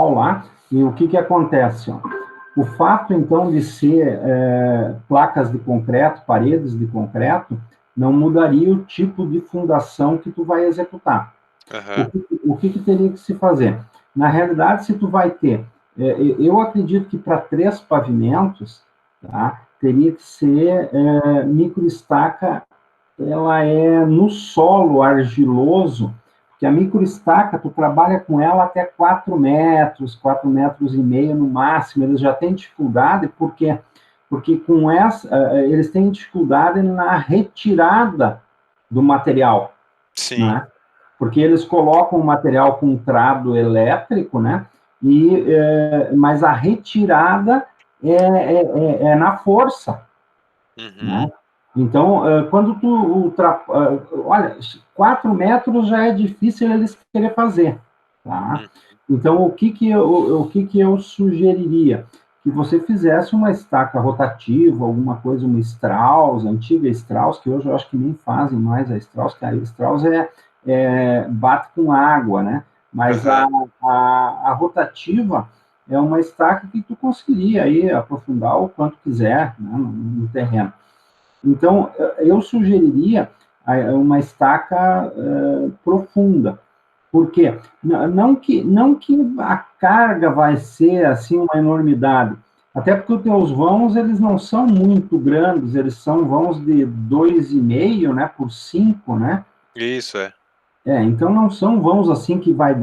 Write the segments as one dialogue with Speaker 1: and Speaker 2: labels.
Speaker 1: lá, e o que acontece? Ó? O fato, então, de ser placas de concreto, paredes de concreto, não mudaria o tipo de fundação que tu vai executar. O que teria que se fazer? Na realidade, se tu vai ter... eu acredito que para 3 pavimentos, tá, teria que ser microestaca, ela é no solo argiloso, que a microestaca, tu trabalha com ela até 4 metros, 4 metros e meio no máximo, eles já têm dificuldade, porque com essa, eles têm dificuldade na retirada do material.
Speaker 2: Sim.
Speaker 1: Né? Porque eles colocam o material com trado elétrico, né? Mas a retirada é na força. Né? Então, quando tu olha, 4 metros já é difícil eles querer fazer. Tá? Então, o que eu sugeriria? Que você fizesse uma estaca rotativa, alguma coisa, uma Strauss, antiga Strauss, que hoje eu acho que nem fazem mais a Strauss, que a Strauss bate com água, né? Mas a rotativa é uma estaca que tu conseguiria aí aprofundar o quanto quiser, né, no terreno. Então, eu sugeriria uma estaca profunda. Por quê? Não que a carga vai ser assim uma enormidade, até porque os teus vãos eles não são muito grandes, eles são vãos de 2,5, né, por 5, né?
Speaker 2: Isso,
Speaker 1: Então não são vãos assim que vai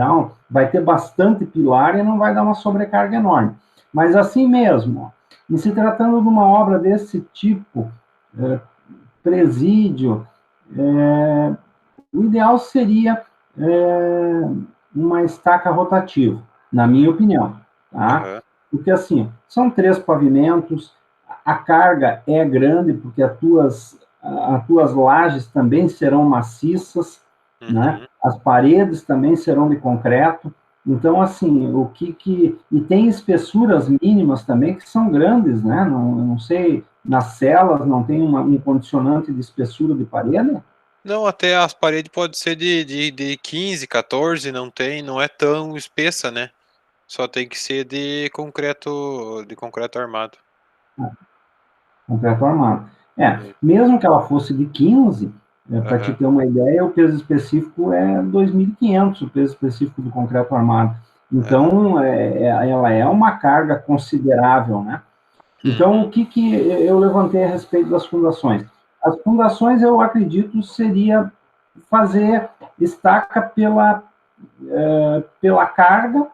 Speaker 1: ter bastante pilar e não vai dar uma sobrecarga enorme. Mas assim mesmo, em se tratando de uma obra desse tipo, presídio, o ideal seria uma estaca rotativa, na minha opinião. Tá? Porque assim, são 3 pavimentos, a carga é grande, porque as tuas lajes também serão maciças, né? As paredes também serão de concreto. Então, assim, e tem espessuras mínimas também que são grandes, né? Não sei, nas celas não tem um condicionante de espessura de parede?
Speaker 2: Não, até as paredes podem ser de 15, 14, não é tão espessa, né? Só tem que ser de concreto armado.
Speaker 1: Concreto armado. Mesmo que ela fosse de 15, para te ter uma ideia, o peso específico é 2.500, o peso específico do concreto armado. Então, ela é uma carga considerável, né? Então, o que eu levantei a respeito das fundações? As fundações, eu acredito, seria fazer estaca pela carga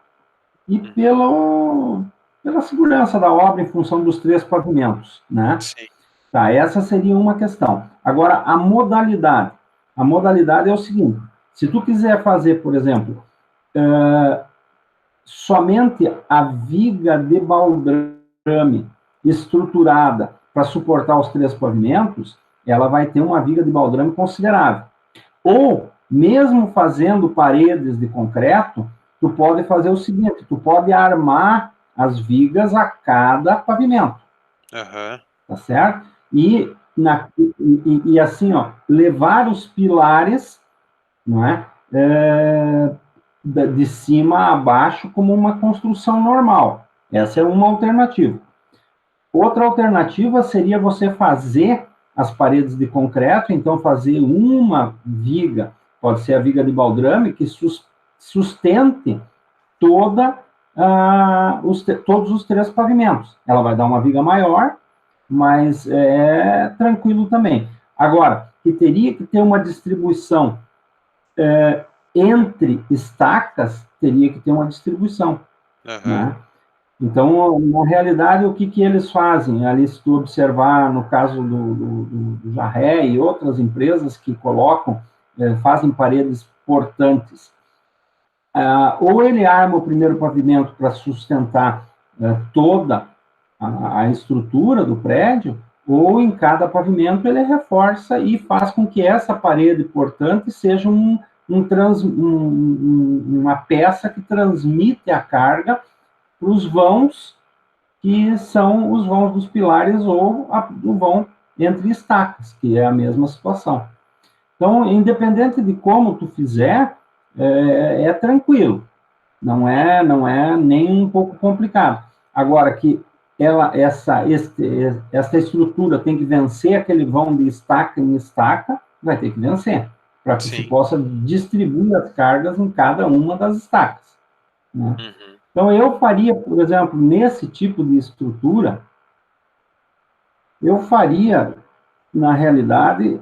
Speaker 1: e pela segurança da obra em função dos 3 pavimentos, né?
Speaker 2: Sim.
Speaker 1: Tá, essa seria uma questão. Agora, a modalidade. A modalidade é o seguinte, se tu quiser fazer, por exemplo, somente a viga de baldrame estruturada para suportar os 3 pavimentos, ela vai ter uma viga de baldrame considerável. Ou, mesmo fazendo paredes de concreto, tu pode fazer o seguinte, tu pode armar as vigas a cada pavimento. Tá certo? E assim, ó, levar os pilares, não é? De cima a baixo como uma construção normal. Essa é uma alternativa. Outra alternativa seria você fazer as paredes de concreto, então fazer uma viga, pode ser a viga de baldrame, que sustente todos os 3 pavimentos. Ela vai dar uma viga maior, mas é tranquilo também. Agora, que teria que ter uma distribuição entre estacas, teria que ter uma distribuição. Né? Então, na realidade, o que eles fazem? Ali, se tu observar, no caso do Jarré e outras empresas que colocam, fazem paredes portantes, ou ele arma o primeiro pavimento para sustentar toda a estrutura do prédio, ou em cada pavimento ele reforça e faz com que essa parede portante seja uma peça que transmite a carga para os vãos, que são os vãos dos pilares ou o vão entre estacas, que é a mesma situação. Então, independente de como tu fizer, é tranquilo. Não é nem um pouco complicado. Agora, que essa estrutura tem que vencer aquele vão de estaca em estaca, vai ter que vencer, para que se possa distribuir as cargas em cada uma das estacas. Né?
Speaker 2: Uhum.
Speaker 1: Então, eu faria, por exemplo, nesse tipo de estrutura, eu faria, na realidade,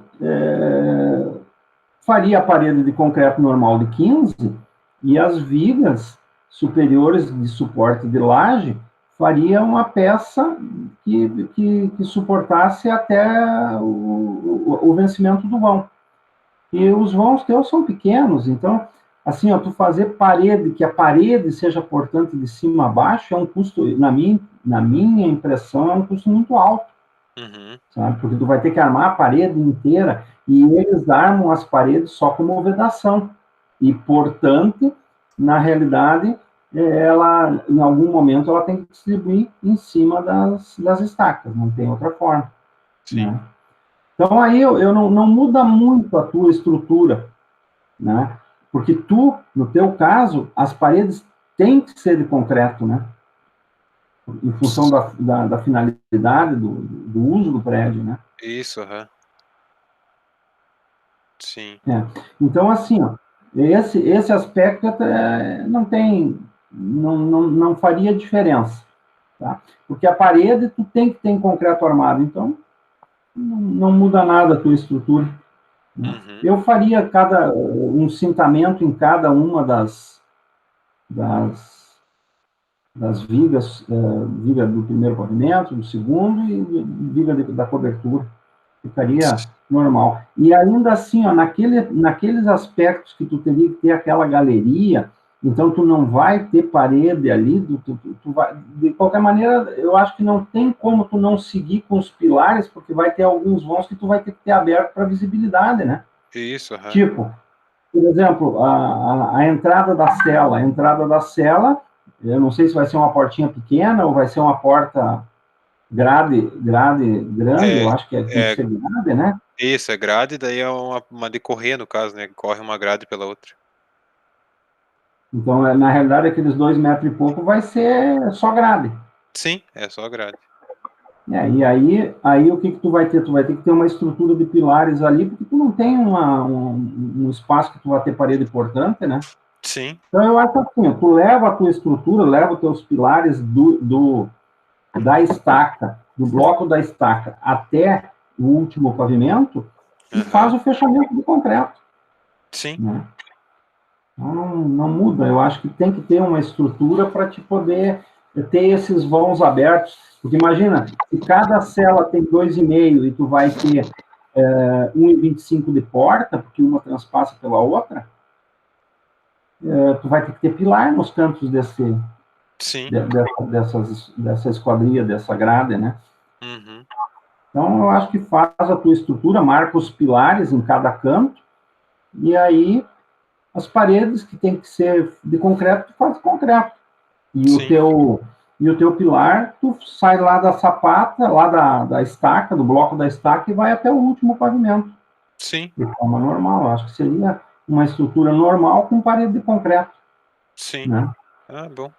Speaker 1: faria a parede de concreto normal de 15 e as vigas superiores de suporte de laje faria uma peça que suportasse até o vencimento do vão. E os vãos teus são pequenos, então, assim, ó, tu fazer parede, que a parede seja portante de cima a baixo, é um custo, na minha impressão, é um custo muito alto.
Speaker 2: Uhum.
Speaker 1: Sabe? Porque tu vai ter que armar a parede inteira, e eles armam as paredes só como vedação. E, portanto, na realidade, ela, em algum momento, ela tem que distribuir em cima das estacas, não tem outra forma.
Speaker 2: Sim.
Speaker 1: Né? Então, aí eu não muda muito a tua estrutura, né? Porque tu, no teu caso, as paredes têm que ser de concreto, né? Em função da finalidade, do uso do prédio, né?
Speaker 2: Isso, aham. Sim.
Speaker 1: Então, assim, ó, esse aspecto não faria diferença, tá? Porque a parede tu tem que ter em concreto armado, então não muda nada a tua estrutura. Né?
Speaker 2: Uhum.
Speaker 1: Eu faria um cintamento em cada uma das vigas, viga do primeiro pavimento, do segundo e viga da cobertura. Ficaria normal. E ainda assim, ó, naqueles aspectos que tu teria que ter aquela galeria, então tu não vai ter parede ali, tu vai, de qualquer maneira, eu acho que não tem como tu não seguir com os pilares, porque vai ter alguns vãos que tu vai ter que ter aberto para visibilidade, né?
Speaker 2: Isso, aham.
Speaker 1: Tipo, por exemplo, a entrada da cela, eu não sei se vai ser uma portinha pequena ou vai ser uma porta grade grande, eu acho que tem que ser grade, né?
Speaker 2: Isso, é grade, daí é uma de correr, no caso, né? Corre uma grade pela outra.
Speaker 1: Então, na realidade, aqueles 2 metros e pouco vai ser só grade.
Speaker 2: Sim, é só grade.
Speaker 1: E aí o que tu vai ter? Tu vai ter que ter uma estrutura de pilares ali, porque tu não tem um espaço que tu vai ter parede portante, né?
Speaker 2: Sim.
Speaker 1: Então, eu acho assim, tu leva a tua estrutura, leva os teus pilares da estaca, do bloco da estaca, até o último pavimento, e faz o fechamento de concreto.
Speaker 2: Sim.
Speaker 1: Né? Então, não muda. Eu acho que tem que ter uma estrutura para te poder ter esses vãos abertos. Porque imagina, se cada cela tem 2,5 e tu vai ter 1,25 de porta, porque uma transpassa pela outra, tu vai ter que ter pilar nos cantos dessa esquadria, dessa grade, né?
Speaker 2: Uhum.
Speaker 1: Então, eu acho que faz a tua estrutura, marca os pilares em cada canto, e aí as paredes que tem que ser de concreto, tu faz de concreto. E o teu pilar, tu sai lá da sapata, lá da estaca, do bloco da estaca, e vai até o último pavimento.
Speaker 2: Sim.
Speaker 1: De forma normal. Eu acho que seria uma estrutura normal com parede de concreto.
Speaker 2: Sim.
Speaker 1: Né?
Speaker 2: Ah, bom.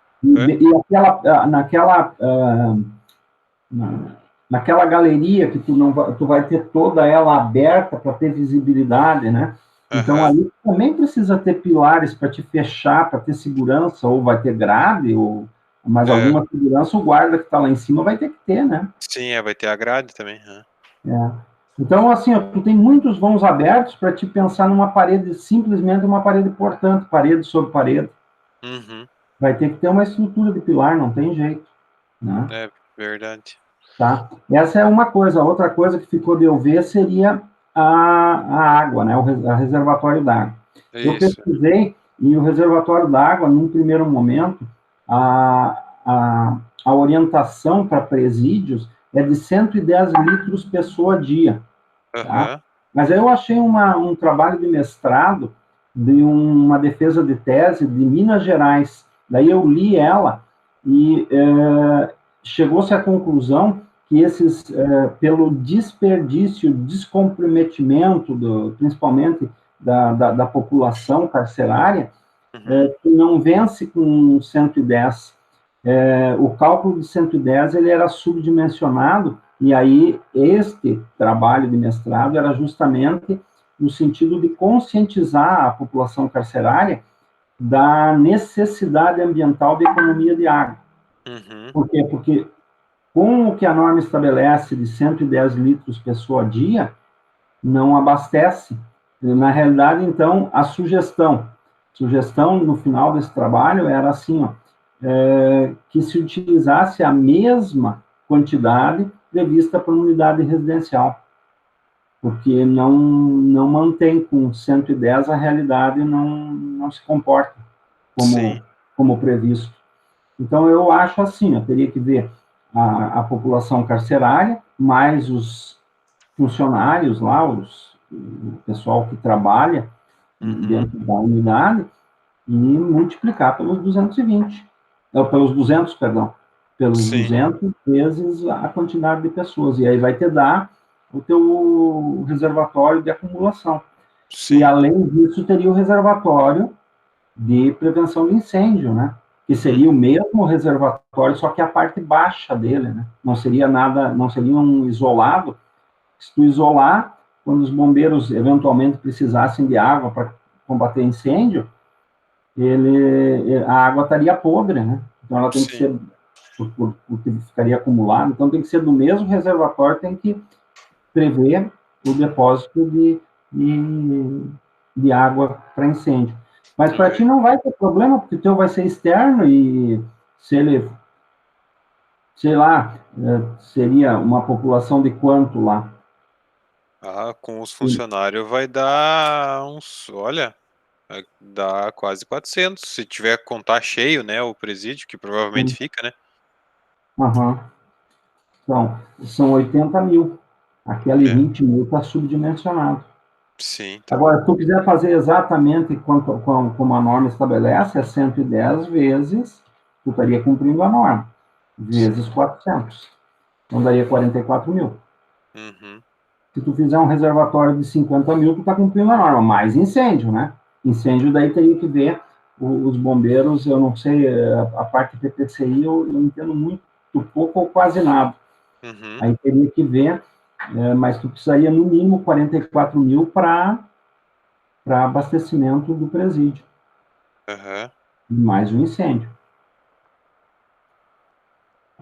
Speaker 1: Naquela galeria que tu vai ter toda ela aberta para ter visibilidade, né? Então, ali também precisa ter pilares para te fechar, para ter segurança, ou vai ter grade, mas alguma segurança o guarda que está lá em cima vai ter que ter, né?
Speaker 2: Sim, vai ter a grade também.
Speaker 1: Então, assim, tu tem muitos vãos abertos para te pensar numa parede, simplesmente uma parede portante, parede sobre parede.
Speaker 2: Uhum.
Speaker 1: Vai ter que ter uma estrutura de pilar, não tem jeito. Né?
Speaker 2: É verdade.
Speaker 1: Tá? Essa é uma coisa. Outra coisa que ficou de eu ver seria a água, né? O reservatório d'água. Eu pesquisei e o reservatório d'água, num primeiro momento, a orientação para presídios é de 110 litros pessoa dia. Tá? Mas aí eu achei um trabalho de mestrado de uma defesa de tese de Minas Gerais. Daí eu li ela e chegou-se à conclusão que pelo desperdício, descomprometimento, principalmente da população carcerária,
Speaker 2: Uhum.
Speaker 1: que não vence com 110. O cálculo de 110 ele era subdimensionado, e aí este trabalho de mestrado era justamente no sentido de conscientizar a população carcerária da necessidade ambiental de economia de água.
Speaker 2: Uhum.
Speaker 1: Por quê? Porque com o que a norma estabelece de 110 litros pessoa dia, não abastece. Na realidade, então, a sugestão no final desse trabalho era assim, ó, que se utilizasse a mesma quantidade prevista para unidade residencial, porque não mantém com 110 a realidade não se comporta
Speaker 2: Sim.
Speaker 1: como previsto. Então, eu acho assim, eu teria que ver a população carcerária, mais os funcionários lá, o pessoal que trabalha
Speaker 2: Uhum.
Speaker 1: dentro da unidade, e multiplicar pelos 220. Não, pelos 200, perdão. Pelos
Speaker 2: Sim.
Speaker 1: 200 vezes a quantidade de pessoas. E aí vai te dar o teu reservatório de acumulação. E,
Speaker 2: Sim.
Speaker 1: além disso, teria o reservatório de prevenção de incêndio, né? Que seria o mesmo reservatório, só que a parte baixa dele, né? Não seria nada, não seria um isolado. Se tu isolar, quando os bombeiros eventualmente precisassem de água para combater incêndio, a água estaria podre, né? Então ela tem que
Speaker 2: Sim.
Speaker 1: ser, porque ficaria acumulado, então tem que ser do mesmo reservatório, tem que prever o depósito de água para incêndio. Mas para ti
Speaker 2: Uhum.
Speaker 1: não vai ter problema, porque o teu vai ser externo e se ele, sei lá, seria uma população de quanto lá?
Speaker 2: Ah, com os funcionários vai dar uns, olha, vai dar quase 400, se tiver contar cheio, né, o presídio, que provavelmente fica, né?
Speaker 1: Uhum. Então, são 80 mil. Aquele
Speaker 2: É,
Speaker 1: 20 mil está subdimensionado.
Speaker 2: sim, então.
Speaker 1: Agora, se tu quiser fazer exatamente como a norma estabelece, é 110 vezes, tu estaria cumprindo a norma, vezes 400. Então, daria 44 mil.
Speaker 2: Uhum.
Speaker 1: Se tu fizer um reservatório de 50 mil, tu está cumprindo a norma, mais incêndio, né? Incêndio, daí teria que ver os bombeiros, eu não sei, a parte PPCI eu entendo muito pouco ou quase nada.
Speaker 2: Uhum.
Speaker 1: Aí teria que ver, mas tu precisaria no mínimo 44 mil para abastecimento do presídio,
Speaker 2: Aham.
Speaker 1: mais um incêndio.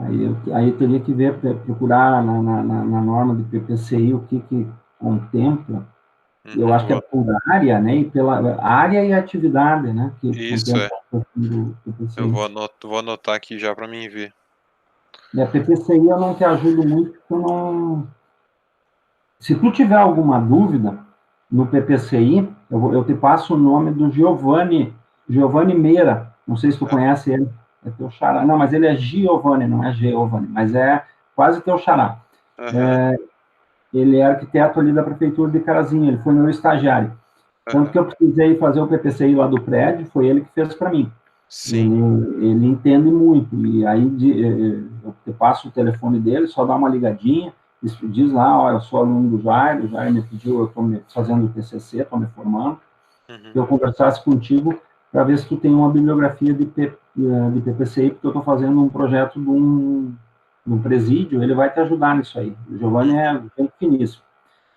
Speaker 1: Aí eu teria que ver, procurar na norma de PPCI o que contempla. Eu
Speaker 2: Uhum.
Speaker 1: acho que é por área, né? E pela área e atividade, né? Que
Speaker 2: Isso é.
Speaker 1: contempla o do
Speaker 2: Eu
Speaker 1: PPCI.
Speaker 2: vou anotar aqui já para mim ver.
Speaker 1: E a PPCI eu não te ajudo muito, porque eu não. Se tu tiver alguma dúvida no PPCI, eu te passo o nome do Giovanni Meira. Não sei se tu
Speaker 2: Ah,
Speaker 1: conhece ele. É teu xará. Não, mas ele é Giovanni, não é Giovanni, mas é quase teu xará.
Speaker 2: aham.
Speaker 1: Ele é arquiteto ali da prefeitura de Carazinho, ele foi meu estagiário. Tanto
Speaker 2: Aham.
Speaker 1: que eu precisei fazer o PPCI lá do prédio, foi ele que fez para mim.
Speaker 2: Sim.
Speaker 1: Ele entende muito, e aí eu te passo o telefone dele, só dá uma ligadinha, diz lá, ó, eu sou aluno do Jair, o Jair me pediu, eu estou fazendo o TCC, estou me formando, que
Speaker 2: Uhum.
Speaker 1: eu conversasse contigo para ver se tu tem uma bibliografia de PPCI, porque eu estou fazendo um projeto de um presídio, ele vai te ajudar nisso aí. O Giovanni
Speaker 2: Uhum.
Speaker 1: é bem finíssimo.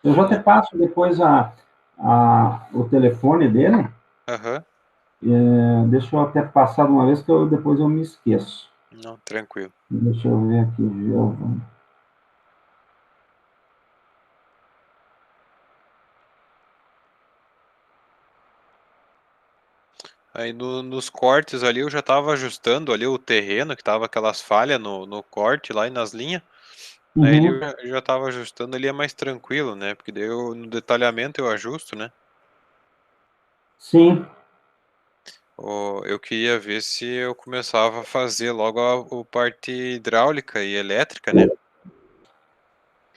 Speaker 1: Eu já te passo depois o telefone dele,
Speaker 2: Aham.
Speaker 1: deixa eu até passar de uma vez, que depois eu me esqueço.
Speaker 2: Não, tranquilo.
Speaker 1: Deixa eu ver aqui, Giovanni.
Speaker 2: Aí nos cortes ali eu já tava ajustando ali o terreno, que tava aquelas falhas no corte lá e nas linhas. Aí ele
Speaker 1: Uhum.
Speaker 2: já tava ajustando ali, é mais tranquilo, né? Porque daí no detalhamento eu ajusto, né?
Speaker 1: Sim,
Speaker 2: Eu queria ver se eu começava a fazer logo a parte hidráulica e elétrica, né?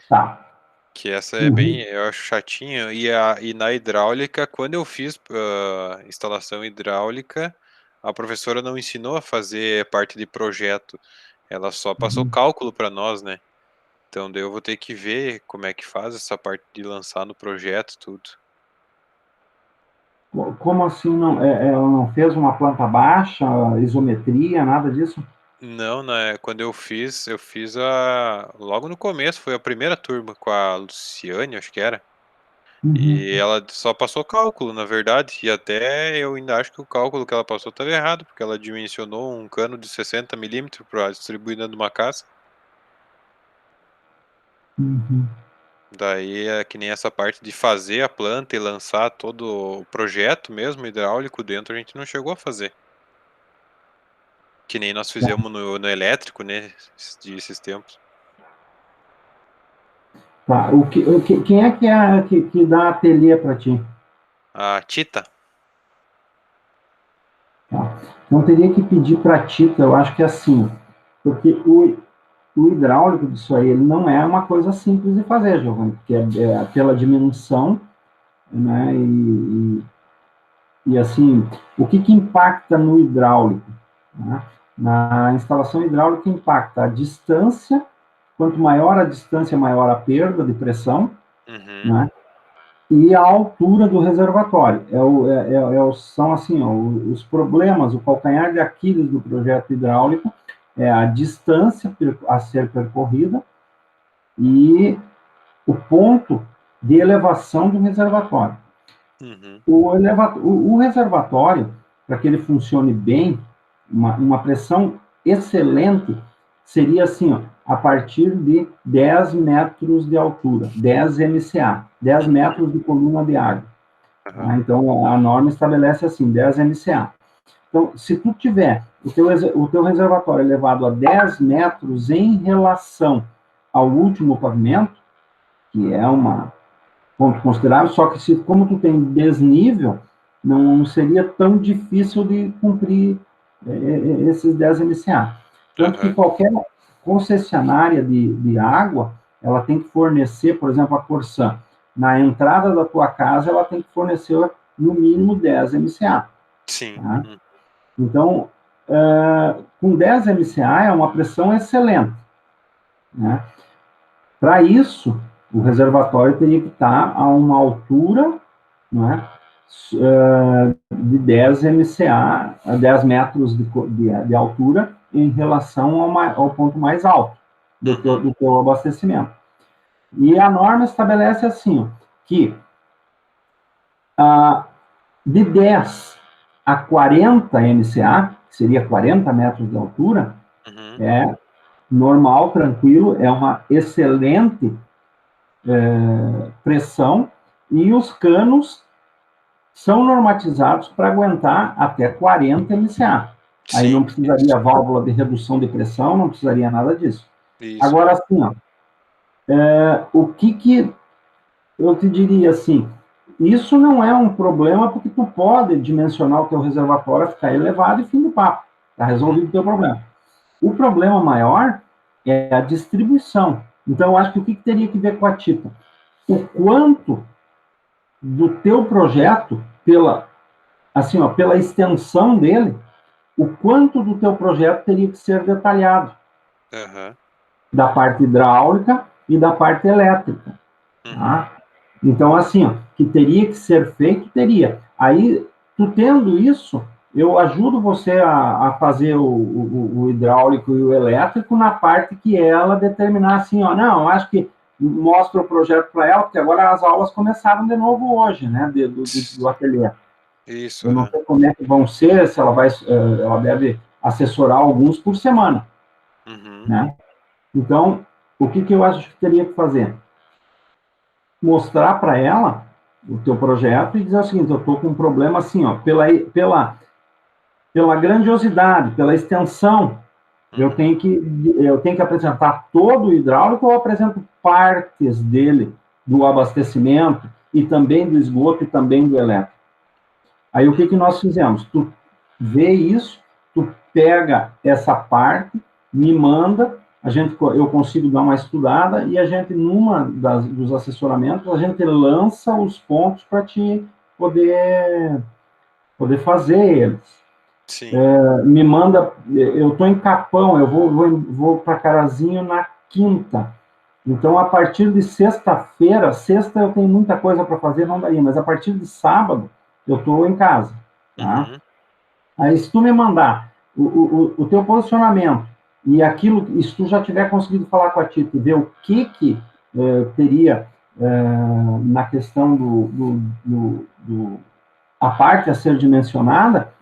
Speaker 1: tá.
Speaker 2: Que essa é bem,
Speaker 1: Uhum.
Speaker 2: eu acho chatinha. E na hidráulica, quando eu fiz instalação hidráulica, a professora não ensinou a fazer parte de projeto. Ela só passou
Speaker 1: Uhum.
Speaker 2: cálculo para nós, né? Então daí eu vou ter que ver como é que faz essa parte de lançar no projeto tudo.
Speaker 1: Como assim não, ela não fez uma planta baixa, isometria, nada disso?
Speaker 2: Não, né? Quando eu fiz logo no começo, foi a primeira turma com a Luciane, acho que era.
Speaker 1: Uhum.
Speaker 2: E ela só passou cálculo, na verdade, e até eu ainda acho que o cálculo que ela passou estava errado, porque ela dimensionou um cano de 60 milímetros para distribuir dentro de uma casa.
Speaker 1: Uhum.
Speaker 2: Daí é que nem essa parte de fazer a planta e lançar todo o projeto mesmo hidráulico dentro, a gente não chegou a fazer. Que nem nós
Speaker 1: Tá.
Speaker 2: fizemos no elétrico, né, esses tempos.
Speaker 1: Tá. Quem é que dá ateliê para ti?
Speaker 2: A Tita.
Speaker 1: Tá. Então teria que pedir para a Tita, eu acho que é assim, porque o hidráulico disso aí, ele não é uma coisa simples de fazer, Giovanni, porque é pela dimensão, né, e assim, o que impacta no hidráulico? Né? Na instalação hidráulica impacta a distância, quanto maior a distância, maior a perda de pressão,
Speaker 2: Uhum.
Speaker 1: né? E a altura do reservatório. São assim, ó, os problemas, o calcanhar de Aquiles do projeto hidráulico é a distância a ser percorrida e o ponto de elevação do reservatório.
Speaker 2: Uhum.
Speaker 1: O reservatório, para que ele funcione bem, uma pressão excelente, seria assim, ó, a partir de 10 metros de altura, 10 MCA, 10
Speaker 2: Uhum.
Speaker 1: metros de coluna de água.
Speaker 2: Uhum.
Speaker 1: Tá? Então, a norma estabelece assim, 10 MCA. Então, se tu tiver o teu reservatório elevado a 10 metros em relação ao último pavimento, que é uma ponto considerável, só que como tu tem desnível, não seria tão difícil de cumprir esses 10 MCA. Tanto que
Speaker 2: Uhum.
Speaker 1: qualquer concessionária de água, ela tem que fornecer, por exemplo, a Corsan, na entrada da tua casa, ela tem que fornecer no mínimo 10 MCA.
Speaker 2: Sim.
Speaker 1: Tá? Então, com 10 MCA é uma pressão excelente. Né? Para isso, o reservatório teria que estar a uma altura, né, de 10 MCA, a 10 metros de altura em relação ao ponto mais alto
Speaker 2: Uhum.
Speaker 1: do teu abastecimento. E a norma estabelece assim, que de 10 a 40 MCA, que seria 40 metros de altura,
Speaker 2: Uhum.
Speaker 1: é normal, tranquilo, é uma excelente pressão, e os canos são normatizados para aguentar até 40 MCA. Aí
Speaker 2: Sim,
Speaker 1: não precisaria válvula de redução de pressão, não precisaria nada disso.
Speaker 2: isso.
Speaker 1: Agora, assim, ó, o que eu te diria assim, isso não é um problema porque tu pode dimensionar o teu reservatório a ficar elevado e fim do papo. Está resolvido o teu problema. O problema maior é a distribuição. Então, eu acho que o que teria que ver com a TIPA? O quanto do teu projeto, assim, ó, pela extensão dele, o quanto do teu projeto teria que ser detalhado,
Speaker 2: Uhum.
Speaker 1: da parte hidráulica e da parte elétrica.
Speaker 2: Uhum.
Speaker 1: Tá? Então, assim, ó, que teria que ser feito, teria. Aí, tu tendo isso, eu ajudo você a fazer o hidráulico e o elétrico na parte que ela determinar assim, ó, não, acho que mostra o projeto para ela, porque agora as aulas começaram de novo hoje, né, do ateliê.
Speaker 2: Isso,
Speaker 1: Eu não
Speaker 2: uhum.
Speaker 1: sei como é que vão ser, se ela deve assessorar alguns por semana,
Speaker 2: Uhum.
Speaker 1: né? Então, o que eu acho que teria que fazer? Mostrar para ela o teu projeto e dizer o seguinte, eu estou com um problema assim, ó, pela grandiosidade, pela extensão,
Speaker 2: Uhum.
Speaker 1: eu tenho que apresentar todo o hidráulico ou eu apresento partes dele, do abastecimento e também do esgoto e também do elétrico. Aí o que nós fizemos? Tu vê isso, tu pega essa parte, me manda, eu consigo dar uma estudada e a gente, dos assessoramentos, a gente lança os pontos para te poder fazer eles.
Speaker 2: Sim.
Speaker 1: Me manda, eu estou em Capão, eu vou para Carazinho na quinta. Então, a partir de sexta eu tenho muita coisa para fazer, não daria, mas a partir de sábado, eu estou em casa, tá?
Speaker 2: Uhum.
Speaker 1: Aí, se tu me mandar o teu posicionamento e aquilo, se tu já tiver conseguido falar com a Tito e ver o que teria na questão a parte a ser dimensionada,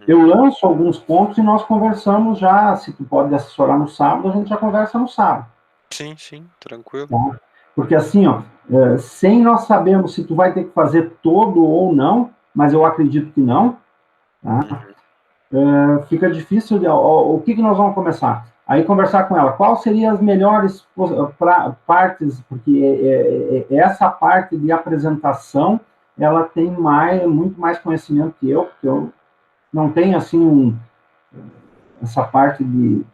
Speaker 1: eu
Speaker 2: Uhum.
Speaker 1: lanço alguns pontos e nós conversamos já. Se tu pode assessorar no sábado, a gente já conversa no sábado.
Speaker 2: Sim, sim, tranquilo.
Speaker 1: Tá? Porque assim, ó, sem nós sabermos se tu vai ter que fazer todo ou não, mas eu acredito que não, tá?
Speaker 2: Uhum.
Speaker 1: Fica difícil. O que nós vamos começar? Aí conversar com ela. Quais seriam as melhores partes? Porque essa parte de apresentação, ela tem muito mais conhecimento que eu, porque eu não tenho assim essa parte de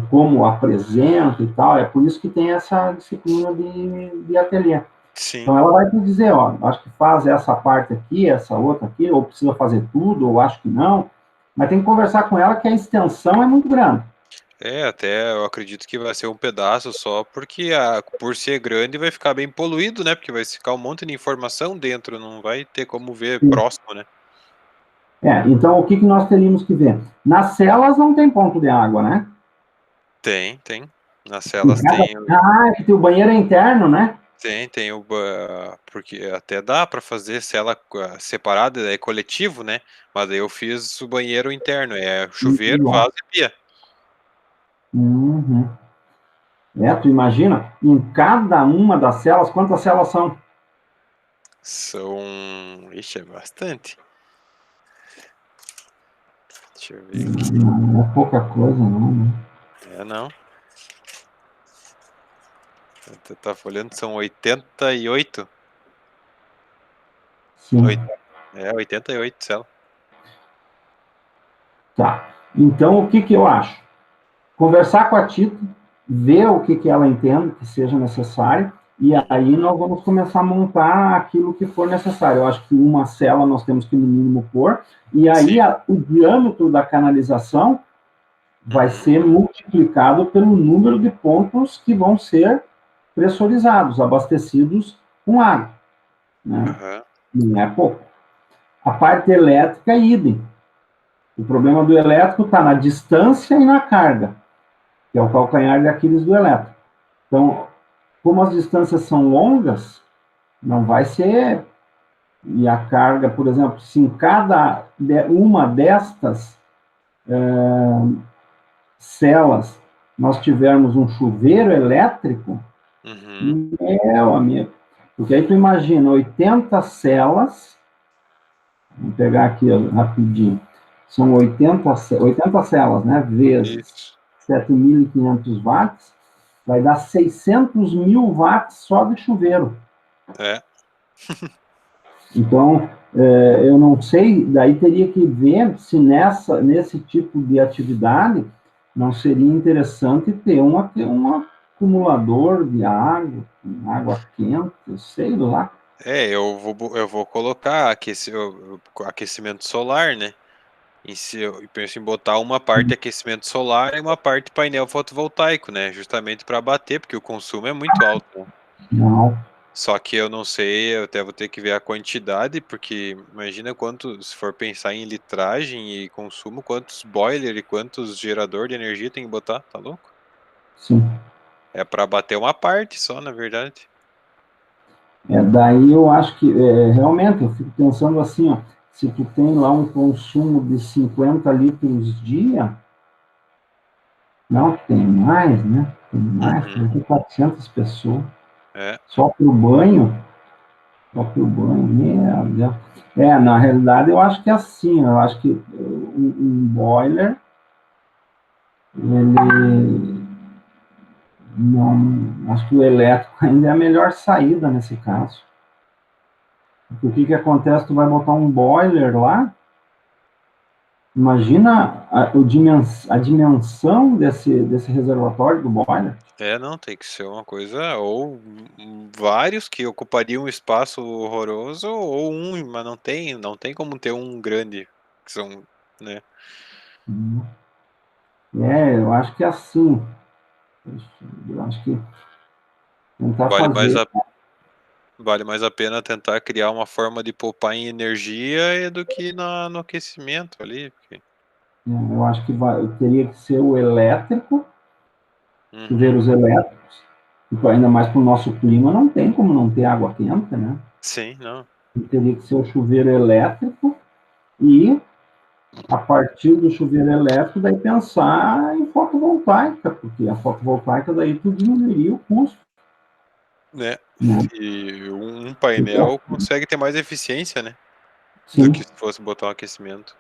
Speaker 1: como apresento e tal. É por isso que tem essa disciplina de ateliê.
Speaker 2: Sim.
Speaker 1: Então ela vai te dizer, ó, acho que faz essa parte aqui, essa outra aqui, ou precisa fazer tudo, ou acho que não. Mas tem que conversar com ela que a extensão é muito grande.
Speaker 2: Até eu acredito que vai ser um pedaço só, porque por ser grande vai ficar bem poluído, né? Porque vai ficar um monte de informação dentro, não vai ter como ver
Speaker 1: Sim.
Speaker 2: próximo, né?
Speaker 1: Então o que nós teríamos que ver? Nas celas não tem ponto de água, né?
Speaker 2: Tem, tem. Nas
Speaker 1: Em
Speaker 2: celas
Speaker 1: cada...
Speaker 2: tem,
Speaker 1: Ah, é que o banheiro é interno, né?
Speaker 2: tem porque até dá para fazer cela separada, é coletivo, né? Mas aí eu fiz o banheiro interno, é chuveiro, vaso e pia.
Speaker 1: Uhum. Tu imagina, em cada uma das celas, quantas celas são?
Speaker 2: São, ixi, é bastante. Deixa eu ver aqui.
Speaker 1: Não é pouca coisa, não, né?
Speaker 2: Não. Eu tava olhando, são 88.
Speaker 1: Sim.
Speaker 2: 88 células.
Speaker 1: Tá. Então, o que eu acho? Conversar com a Tito, ver o que ela entende que seja necessário, e aí nós vamos começar a montar aquilo que for necessário. Eu acho que uma cela nós temos que, no mínimo, pôr, e aí
Speaker 2: Sim.
Speaker 1: o diâmetro da canalização vai
Speaker 2: Uhum.
Speaker 1: ser multiplicado pelo número de pontos que vão ser pressurizados, abastecidos com água. Né?
Speaker 2: Aham.
Speaker 1: Não é pouco. A parte elétrica, idem. O problema do elétrico está na distância e na carga, que é o calcanhar de Aquiles do elétrico. Então, como as distâncias são longas, não vai ser. E a carga, por exemplo, se em cada uma destas celas nós tivermos um chuveiro elétrico,
Speaker 2: Uhum.
Speaker 1: meu amigo. Porque aí tu imagina 80 celas, vou pegar aqui rapidinho, são 80 celas, né, vezes
Speaker 2: Isso.
Speaker 1: 7.500 watts, vai dar 600 mil watts só de chuveiro.
Speaker 2: É.
Speaker 1: Então, eu não sei, daí teria que ver se nesse tipo de atividade não seria interessante ter um acumulador de água quente, sei lá.
Speaker 2: Eu vou colocar aquecimento solar, né? Eu penso em botar uma parte aquecimento solar e uma parte painel fotovoltaico, né? Justamente para bater, porque o consumo é muito alto, né?
Speaker 1: Não,
Speaker 2: Só que eu não sei, eu até vou ter que ver a quantidade, porque imagina quanto, se for pensar em litragem e consumo, quantos boiler e quantos gerador de energia tem que botar, tá louco?
Speaker 1: sim.
Speaker 2: É para bater uma parte só, na verdade.
Speaker 1: Daí eu acho que, realmente, eu fico pensando assim, ó, se tu tem lá um consumo de 50 litros dia, não, tem mais, né? Tem mais,
Speaker 2: Uhum.
Speaker 1: tem 400 pessoas,
Speaker 2: É.
Speaker 1: só para o banho. Próprio banho, meu Deus. Na realidade, eu acho que é assim, eu acho que um boiler, ele não, acho que o elétrico ainda é a melhor saída nesse caso. Porque o que acontece? Tu vai botar um boiler lá, imagina a dimensão desse reservatório do boiler.
Speaker 2: Não, tem que ser uma coisa, ou vários que ocupariam um espaço horroroso, ou um, mas não tem como ter um grande, que são, né?
Speaker 1: Eu acho que é assim. Eu acho que tentar
Speaker 2: Vale mais
Speaker 1: fazer.
Speaker 2: a, Vale mais a pena tentar criar uma forma de poupar em energia do que no aquecimento ali. Porque...
Speaker 1: Eu acho que teria que ser o elétrico, chuveiros elétricos, e ainda mais para o nosso clima, não tem como não ter água quente, né?
Speaker 2: Sim, não.
Speaker 1: E teria que ser o chuveiro elétrico e, a partir do chuveiro elétrico, daí pensar em fotovoltaica, porque a fotovoltaica daí tu diminuiria o custo.
Speaker 2: Né?
Speaker 1: Né?
Speaker 2: E um painel consegue ter mais eficiência, né? Do
Speaker 1: Sim.
Speaker 2: que se fosse botar um aquecimento.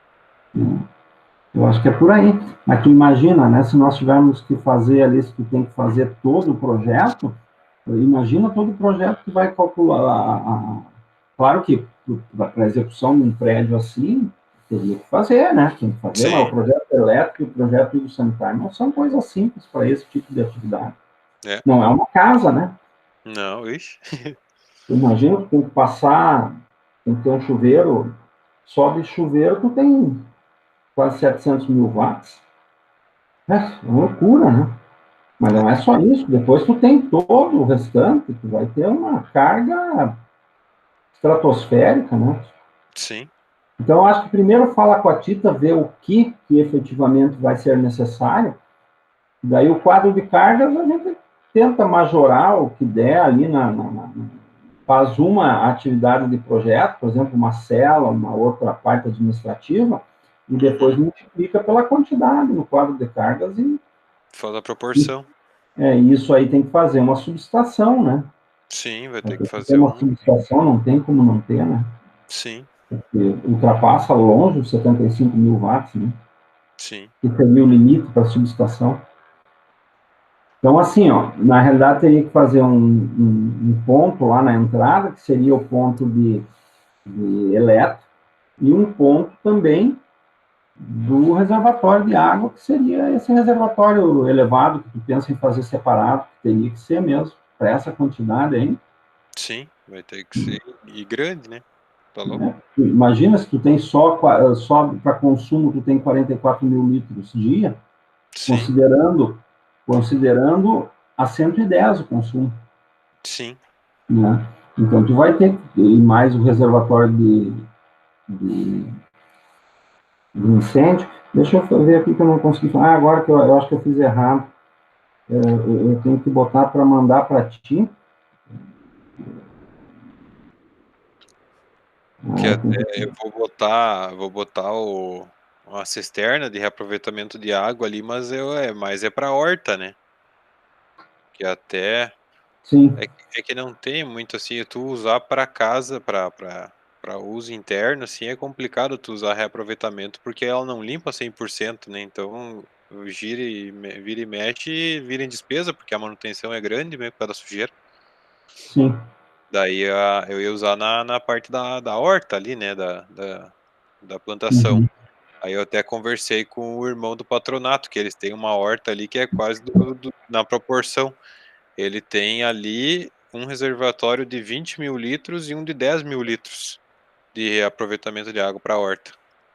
Speaker 1: Eu acho que é por aí. Mas tu imagina, né? Se nós tivermos que fazer ali, se tu tem que fazer todo o projeto, imagina todo o projeto que vai calcular. Claro que para a execução de um prédio assim, teria que fazer, né? Tem que fazer, mas o
Speaker 2: Sim.
Speaker 1: projeto elétrico e o projeto hidrossanitário não são coisas simples para esse tipo de atividade.
Speaker 2: É.
Speaker 1: Não é uma casa, né?
Speaker 2: Não, ixi.
Speaker 1: Imagina, tu tem que passar, tem que ter um chuveiro, só de chuveiro tu tem quase 700 mil watts. É uma loucura, né? Mas não é só isso. Depois tu tem todo o restante, tu vai ter uma carga estratosférica, né?
Speaker 2: Sim.
Speaker 1: Então, eu acho que primeiro fala com a Tita, ver o que efetivamente vai ser necessário. Daí o quadro de cargas a gente tenta majorar o que der ali faz uma atividade de projeto, por exemplo, uma cela, uma outra parte administrativa, e depois multiplica pela quantidade no quadro de cargas
Speaker 2: Falta a proporção.
Speaker 1: Isso aí tem que fazer uma subestação, né?
Speaker 2: Sim, vai ter que
Speaker 1: Tem
Speaker 2: fazer
Speaker 1: uma
Speaker 2: um.
Speaker 1: subestação, não tem como não ter, né?
Speaker 2: Sim,
Speaker 1: Porque ultrapassa longe os 75 mil watts, né?
Speaker 2: sim.
Speaker 1: Que seria o limite para a subestação. Então, assim, ó, na realidade teria que fazer um ponto lá na entrada, que seria o ponto de elétrico, e um ponto também do reservatório de água, que seria esse reservatório elevado, que tu pensa em fazer separado, que teria que ser mesmo, para essa quantidade aí.
Speaker 2: Sim, vai ter que ser. E grande, né? Tá louco?
Speaker 1: Né? Imagina se tu tem só para consumo, tu tem 44 mil litros dia,
Speaker 2: Sim,
Speaker 1: considerando a 110 o consumo.
Speaker 2: sim.
Speaker 1: Né? Então, tu vai ter mais o reservatório de incêndio. Deixa eu ver aqui que eu não consegui falar. Agora que eu acho que eu fiz errado. Eu tenho que botar para mandar para ti.
Speaker 2: Que até eu vou botar uma cisterna de reaproveitamento de água ali, mas é para horta, né? Que até
Speaker 1: Sim,
Speaker 2: é que não tem muito assim, tu usar para casa, para uso interno, assim, é complicado tu usar reaproveitamento porque ela não limpa 100%, né? Então, vira e mexe, vira em despesa, porque a manutenção é grande mesmo por causa da sujeira.
Speaker 1: sim.
Speaker 2: Daí eu ia usar na parte da horta ali, né? Da plantação.
Speaker 1: Uhum.
Speaker 2: Aí eu até conversei com o irmão do patronato, que eles têm uma horta ali que é quase na proporção. Ele tem ali um reservatório de 20 mil litros e um de 10 mil litros de aproveitamento de água para a horta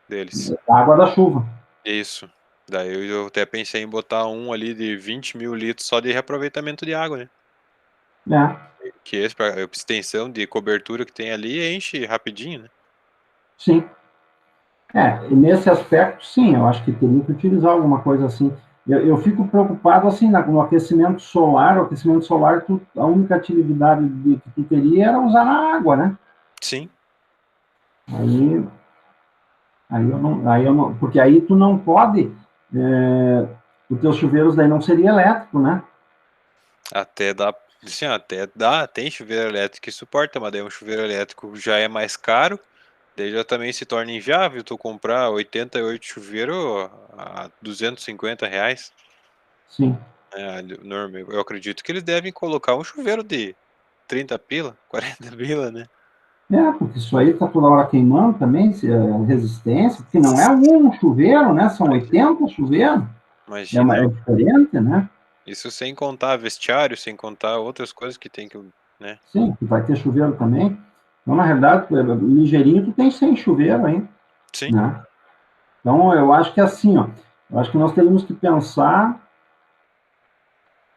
Speaker 2: deles.
Speaker 1: Água da chuva.
Speaker 2: Isso. Daí eu até pensei em botar um ali de 20 mil litros só de reaproveitamento de água, né?
Speaker 1: É,
Speaker 2: Que esse, para extensão de cobertura que tem ali, enche rapidinho, né?
Speaker 1: sim. E nesse aspecto, sim, eu acho que teria que utilizar alguma coisa assim. Eu fico preocupado, assim, no aquecimento solar. O aquecimento solar, a única atividade que tu teria era usar na água, né?
Speaker 2: Sim.
Speaker 1: Aí, aí eu não, porque aí tu não pode, os teus chuveiros daí não seria elétrico, né?
Speaker 2: Até dá, assim, até dá, tem chuveiro elétrico que suporta, mas daí um chuveiro elétrico já é mais caro, daí já também se torna inviável tu comprar 88 chuveiro a R$ 250.
Speaker 1: Sim.
Speaker 2: Eu acredito que eles devem colocar um chuveiro de 30 pila, 40 pila, né?
Speaker 1: Porque isso aí tá toda hora queimando também, resistência, porque não é um chuveiro, né? São 80 chuveiros.
Speaker 2: Imagina,
Speaker 1: É diferente, né?
Speaker 2: isso sem contar vestiário, sem contar outras coisas que tem que, né?
Speaker 1: Sim, vai ter chuveiro também. Então, na realidade, ligeirinho, tu tem 100 chuveiro aí,
Speaker 2: Sim,
Speaker 1: né? Então, eu acho que é assim, ó, eu acho que nós teríamos que pensar,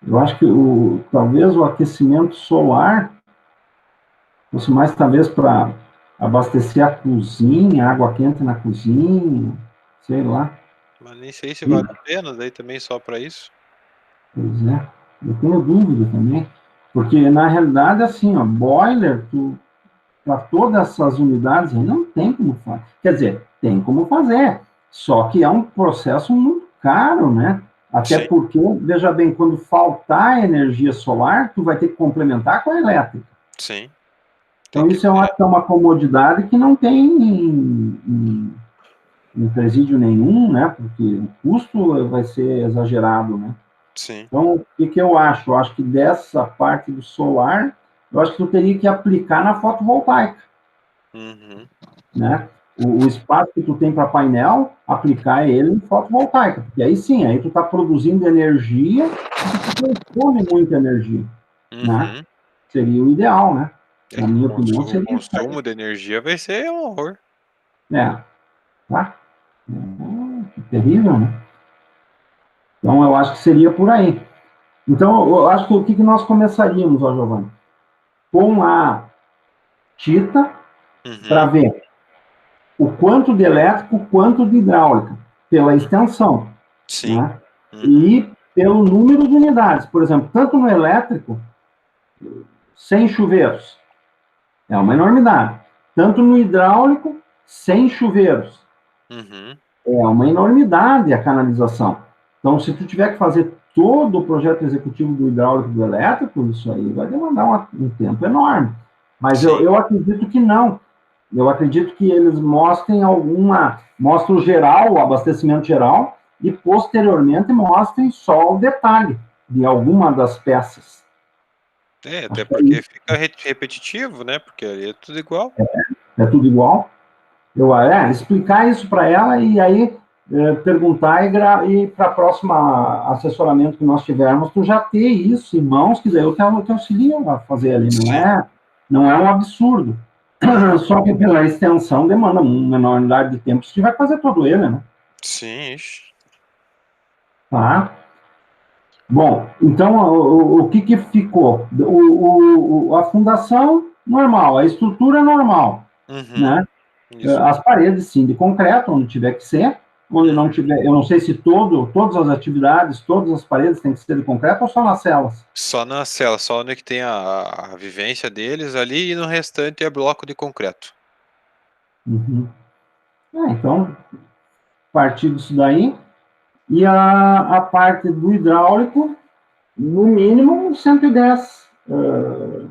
Speaker 1: eu acho que talvez o aquecimento solar, fosse mais talvez para abastecer a cozinha, água quente na cozinha, sei lá.
Speaker 2: Mas nem sei se vale a pena, daí também só para isso.
Speaker 1: Pois é, eu tenho dúvida também, porque na realidade, assim, ó, boiler, para todas essas unidades aí não tem como fazer. Quer dizer, tem como fazer, só que é um processo muito caro, né? Até
Speaker 2: Sim.
Speaker 1: porque, veja bem, quando faltar energia solar, tu vai ter que complementar com a elétrica.
Speaker 2: Sim.
Speaker 1: Então, isso eu acho que é uma comodidade que não tem em presídio nenhum, né? Porque o custo vai ser exagerado, né?
Speaker 2: Sim.
Speaker 1: Então, o que eu acho? Eu acho que dessa parte do solar, eu acho que tu teria que aplicar na fotovoltaica, né? O espaço que tu tem para painel, aplicar ele em fotovoltaica, porque aí sim, aí tu está produzindo energia e tu consome muita energia, né? Seria o ideal, né? Na minha opinião,
Speaker 2: O
Speaker 1: seria isso aí.
Speaker 2: consumo de energia vai ser um horror.
Speaker 1: Tá? Que terrível, né? Então, eu acho que seria por aí. Então, eu acho que o que nós começaríamos, ó, Giovanni? Com a Tita, para ver o quanto de elétrico, quanto de hidráulica, pela extensão.
Speaker 2: Sim.
Speaker 1: Né? E pelo número de unidades. Por exemplo, tanto no elétrico, 100 chuveiros, é uma enormidade. Tanto no hidráulico, 100 chuveiros. É uma enormidade a canalização. Então, se tu tiver que fazer todo o projeto executivo do hidráulico e do elétrico, isso aí vai demandar um tempo enorme. Mas eu acredito que não. Eu acredito que eles mostrem o geral, o abastecimento geral, e posteriormente mostrem só o detalhe de alguma das peças.
Speaker 2: Até porque fica repetitivo, né? Porque ali é tudo igual.
Speaker 1: É tudo igual. Explicar isso para ela e aí perguntar e para o próximo assessoramento que nós tivermos, tu já ter isso em mãos, que daí eu te auxilio a fazer ali, não é um absurdo. Só que pela extensão demanda uma enormidade de tempo, você vai fazer todo ele, né?
Speaker 2: Sim, ixi.
Speaker 1: Tá? Bom, então o que ficou? A fundação, normal, a estrutura normal, né?
Speaker 2: Isso.
Speaker 1: As paredes, sim, de concreto, onde tiver que ser, onde não tiver, eu não sei se todas as atividades, todas as paredes têm que ser de concreto ou só nas celas?
Speaker 2: Só na cela, só onde que tem a vivência deles ali e no restante é bloco de concreto.
Speaker 1: Então, partir disso daí, e a parte do hidráulico, no mínimo 110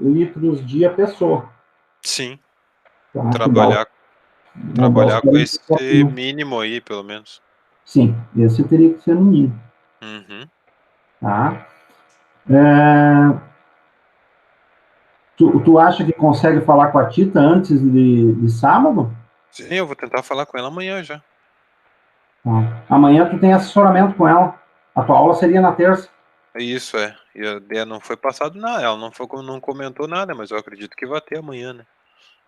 Speaker 1: litros dia pessoa.
Speaker 2: Sim.
Speaker 1: Tá?
Speaker 2: Trabalhar com esse mínimo aí, pelo menos.
Speaker 1: Sim, esse teria que ser no mínimo. Tá? Tu acha que consegue falar com a Tita antes de sábado?
Speaker 2: Sim, eu vou tentar falar com ela amanhã já.
Speaker 1: Tá. Amanhã tu tem assessoramento com ela. A tua aula seria na terça.
Speaker 2: Isso, é. E a ideia não foi passado nada, ela não comentou nada, mas eu acredito que vai ter amanhã, né?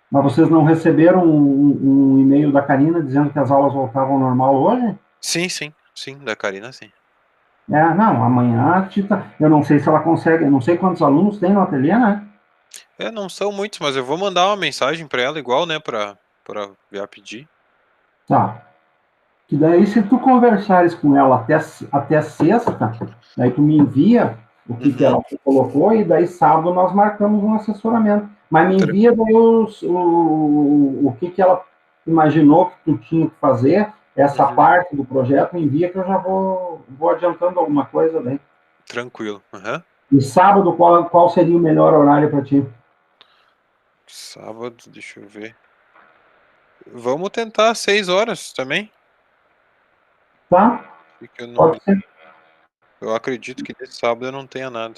Speaker 1: Mas vocês não receberam um e-mail da Karina dizendo que as aulas voltavam ao normal hoje?
Speaker 2: Sim, da Karina, sim.
Speaker 1: Não, amanhã a Tita, eu não sei se ela consegue, eu não sei quantos alunos tem no ateliê, né?
Speaker 2: Não são muitos, mas eu vou mandar uma mensagem pra ela igual, né, pra já pedir.
Speaker 1: Tá. Que daí, se tu conversares com ela até sexta, daí tu me envia o que ela colocou e daí sábado nós marcamos um assessoramento. Mas me envia daí o que ela imaginou que tu tinha que fazer, essa parte do projeto, me envia que eu já vou adiantando alguma coisa daí.
Speaker 2: Tranquilo.
Speaker 1: E sábado, qual seria o melhor horário para ti?
Speaker 2: Sábado, deixa eu ver. Vamos tentar 6 horas também.
Speaker 1: Tá? Pode ser.
Speaker 2: Eu acredito que nesse sábado eu não tenha nada.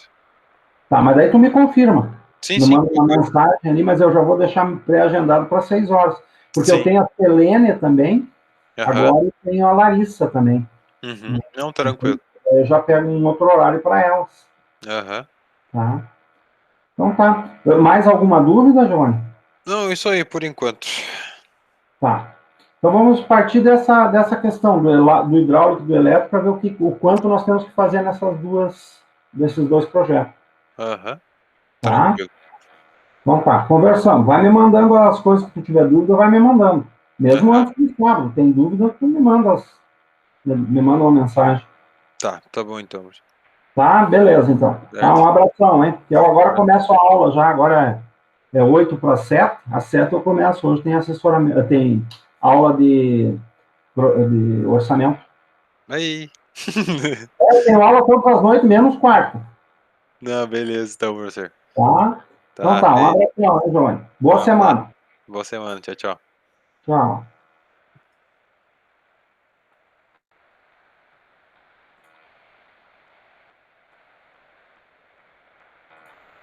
Speaker 1: Tá, mas daí tu me confirma.
Speaker 2: Sim,
Speaker 1: Me manda uma mensagem ali, mas eu já vou deixar pré-agendado para 6 horas. Porque eu tenho a Selene também, agora eu tenho a Larissa também.
Speaker 2: Não, tranquilo.
Speaker 1: Eu já pego um outro horário para elas. Tá? Então tá. Mais alguma dúvida, Joane?
Speaker 2: Não, isso aí por enquanto.
Speaker 1: Tá. Então vamos partir dessa questão do hidráulico e do elétrico para ver o quanto nós temos que fazer desses dois projetos.
Speaker 2: Tranquilo.
Speaker 1: Então tá, conversamos. Vai me mandando as coisas que tu tiver dúvida, vai me mandando. Mesmo antes do sábado, tem dúvida, tu me manda, me manda uma mensagem.
Speaker 2: Tá bom então.
Speaker 1: Tá, beleza, então. Tá, um abração, hein? Eu agora começo a aula já, agora é 8 para 7, às 7 eu começo. Hoje tem assessoramento, tem aula de orçamento.
Speaker 2: Aí.
Speaker 1: Tem aula todas as noites, menos quarta.
Speaker 2: Não, beleza, então, professor.
Speaker 1: Tá? Então tá, um abração, hein, João? Boa semana.
Speaker 2: Boa semana, tchau, tchau.
Speaker 1: Tchau.